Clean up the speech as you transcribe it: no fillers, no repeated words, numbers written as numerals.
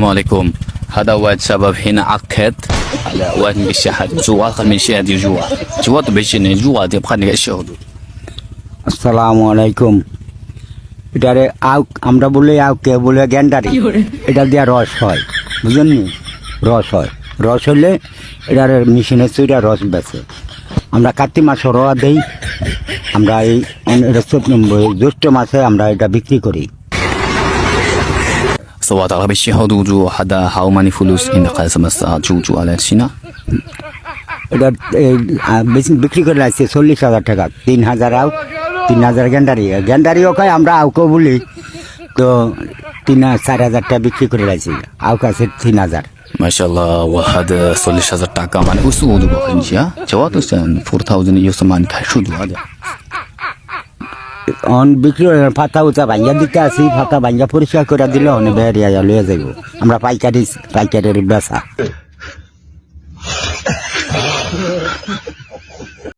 عليكم. هذا واحد شباب هنا عقد على واحد من الشهاد جوا خل من شهاد جوا جوا تبيشين جوا تبقى نيجي الشهود. আসসালামু আলাইকুম। এটারে আমরা বলি কে বলে গ্যান্ডারি, এটা দিয়ে রস হয়, বুঝলেন নি? রস হয়, রস হলে এটার মেশিনে চুইরা রস বেছে। আমরা কার্তিক মাসে রোয়া দেই, আমরা এই জ্যৈষ্ঠ মাসে আমরা এটা বিক্রি করি। سواء على الشهود جو هذا how many فلوس in the قسم جو على السنة. এটা বিক্রি করে লাগছে 40,000 টাকা, 3,000 আউক, 3,000 গ্যান্ডারিও খাই, আমরা আউকও বলি। তো 4,000 টাকা বিক্রি করে লাগছি, আউক আছে 3,000। ما شاء الله. وهذا 40,000 টাকা মানে উসুদ বলছিয়া جوات 4,000 يوسمان كشود هذا অন বিক্রি ফাতা উচা ভাঙ্গা দিতে আসি, ফাতা ভাঙ্গা পরিষ্কার করে দিলে অনেক বেরিয়া লইয়া যাইব। আমরা পাইকারের বেচা।